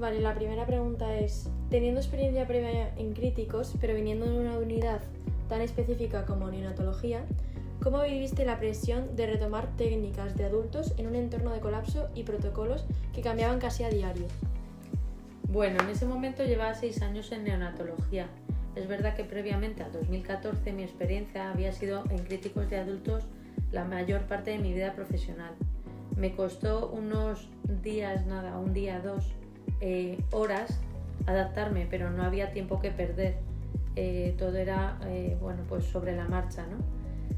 Vale, la primera pregunta es, teniendo experiencia previa en críticos, pero viniendo de una unidad tan específica como neonatología, ¿cómo viviste la presión de retomar técnicas de adultos en un entorno de colapso y protocolos que cambiaban casi a diario? Bueno, en ese momento llevaba 6 años en neonatología. Es verdad que previamente a 2014 mi experiencia había sido en críticos de adultos la mayor parte de mi vida profesional. Me costó unos días, un día, 2 horas adaptarme, pero no había tiempo que perder. Todo era pues sobre la marcha, ¿no?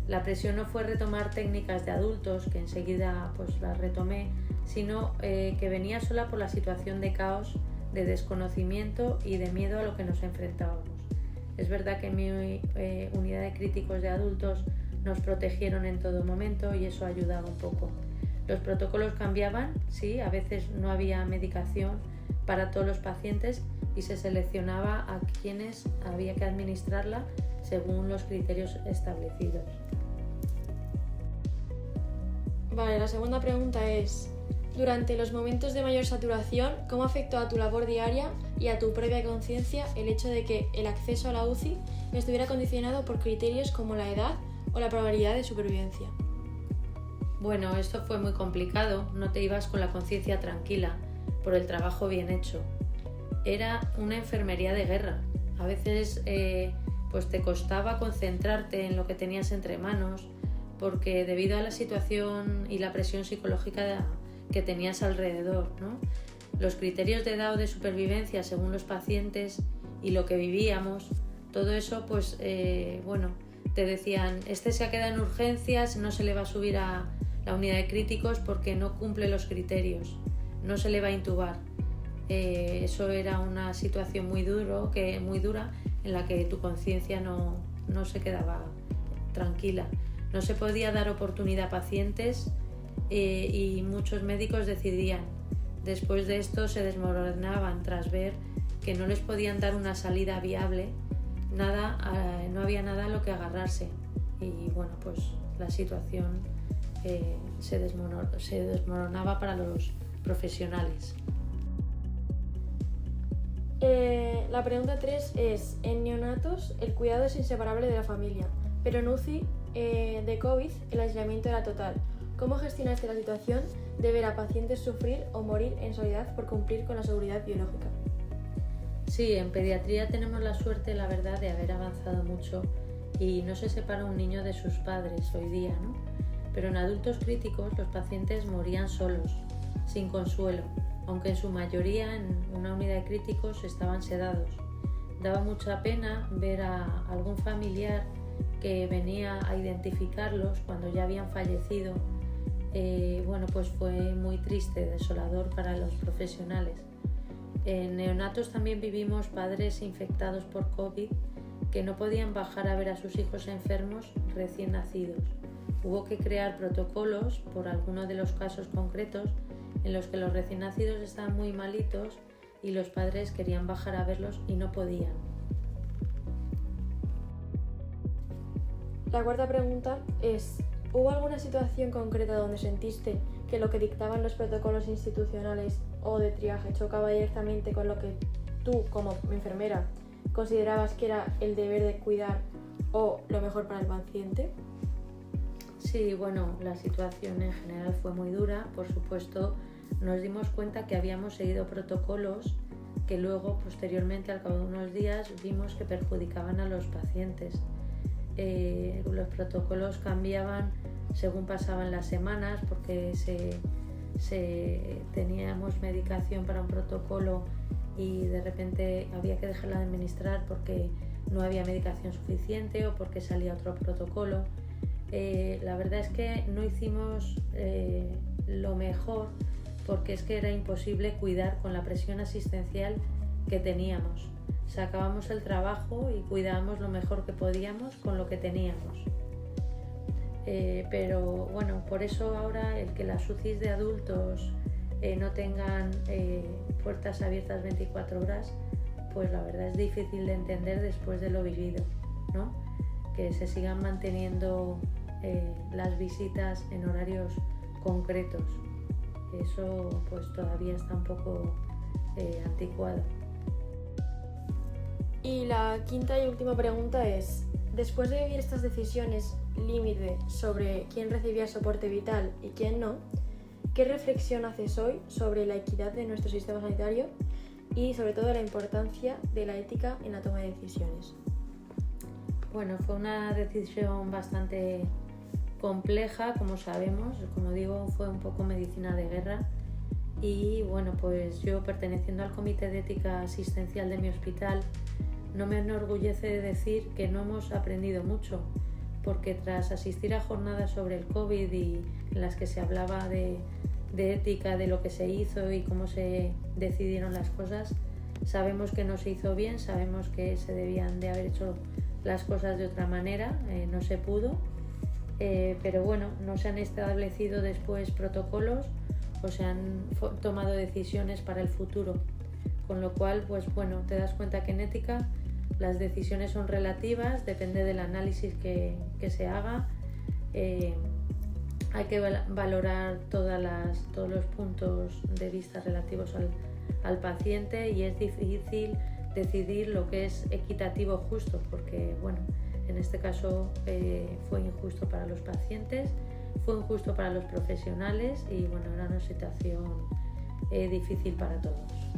La presión no fue retomar técnicas de adultos, que enseguida pues las retomé, sino que venía sola por la situación de caos, de desconocimiento y de miedo a lo que nos enfrentábamos. Es verdad que en mi unidad de críticos de adultos nos protegieron en todo momento y eso ayudaba un poco. Los protocolos cambiaban, sí, a veces no había medicación para todos los pacientes y se seleccionaba a quienes había que administrarla según los criterios establecidos. Vale, la segunda pregunta es, durante los momentos de mayor saturación, ¿cómo afectó a tu labor diaria y a tu propia conciencia el hecho de que el acceso a la UCI estuviera condicionado por criterios como la edad o la probabilidad de supervivencia? Bueno, esto fue muy complicado, no te ibas con la conciencia tranquila por el trabajo bien hecho. Era una enfermería de guerra. A veces pues te costaba concentrarte en lo que tenías entre manos porque debido a la situación y la presión psicológica que tenías alrededor, ¿no? Los criterios de edad o de supervivencia según los pacientes y lo que vivíamos, todo eso pues te decían, este se ha quedado en urgencias, no se le va a subir a la unidad de críticos porque no cumple los criterios, no se le va a intubar. Eso era una situación muy dura en la que tu conciencia no se quedaba tranquila. No se podía dar oportunidad a pacientes y muchos médicos decidían. Después de esto se desmoronaban tras ver que no les podían dar una salida viable, no había nada a lo que agarrarse y bueno, pues la situación se desmoronaba para los profesionales. La pregunta 3 es, en neonatos el cuidado es inseparable de la familia, pero en UCI de COVID el aislamiento era total. ¿Cómo gestionaste la situación de ver a pacientes sufrir o morir en soledad por cumplir con la seguridad biológica? Sí, en pediatría tenemos la suerte, la verdad, de haber avanzado mucho y no se separa un niño de sus padres hoy día, ¿no? Pero en adultos críticos los pacientes morían solos, sin consuelo, aunque en su mayoría en una unidad de críticos estaban sedados. Daba mucha pena ver a algún familiar que venía a identificarlos cuando ya habían fallecido. Pues fue muy triste, desolador para los profesionales. En neonatos también vivimos padres infectados por COVID que no podían bajar a ver a sus hijos enfermos recién nacidos. Hubo que crear protocolos por alguno de los casos concretos en los que los recién nacidos estaban muy malitos y los padres querían bajar a verlos y no podían. La cuarta pregunta es, ¿hubo alguna situación concreta donde sentiste que lo que dictaban los protocolos institucionales o de triaje chocaba directamente con lo que tú, como enfermera, considerabas que era el deber de cuidar o lo mejor para el paciente? Sí, bueno, la situación en general fue muy dura. Por supuesto, nos dimos cuenta que habíamos seguido protocolos que luego, posteriormente, al cabo de unos días, vimos que perjudicaban a los pacientes. Los protocolos cambiaban según pasaban las semanas porque teníamos medicación para un protocolo y de repente había que dejarla de administrar porque no había medicación suficiente o porque salía otro protocolo. La verdad es que no hicimos lo mejor porque es que era imposible cuidar con la presión asistencial que teníamos. Sacábamos el trabajo y cuidábamos lo mejor que podíamos con lo que teníamos. Pero bueno, por eso ahora el que las UCIs de adultos no tengan puertas abiertas 24 horas, pues la verdad es difícil de entender después de lo vivido, ¿no? Que se sigan manteniendo las visitas en horarios concretos. Eso pues todavía está un poco anticuado. Y la quinta y última pregunta es, después de vivir estas decisiones límite sobre quién recibía soporte vital y quién no, ¿qué reflexión haces hoy sobre la equidad de nuestro sistema sanitario y sobre todo la importancia de la ética en la toma de decisiones? Bueno, fue una decisión bastante compleja, como sabemos, como digo, fue un poco medicina de guerra y bueno, pues yo perteneciendo al Comité de Ética Asistencial de mi hospital, no me enorgullece de decir que no hemos aprendido mucho, porque tras asistir a jornadas sobre el COVID y en las que se hablaba de ética, de lo que se hizo y cómo se decidieron las cosas, sabemos que no se hizo bien, sabemos que se debían de haber hecho las cosas de otra manera, no se pudo, pero bueno, no se han establecido después protocolos o se han tomado decisiones para el futuro, con lo cual, pues bueno, te das cuenta que en ética las decisiones son relativas, depende del análisis que se haga, hay que valorar todos los puntos de vista relativos al paciente y es difícil decidir lo que es equitativo o justo, porque bueno, en este caso fue injusto para los pacientes, fue injusto para los profesionales y bueno, era una situación difícil para todos.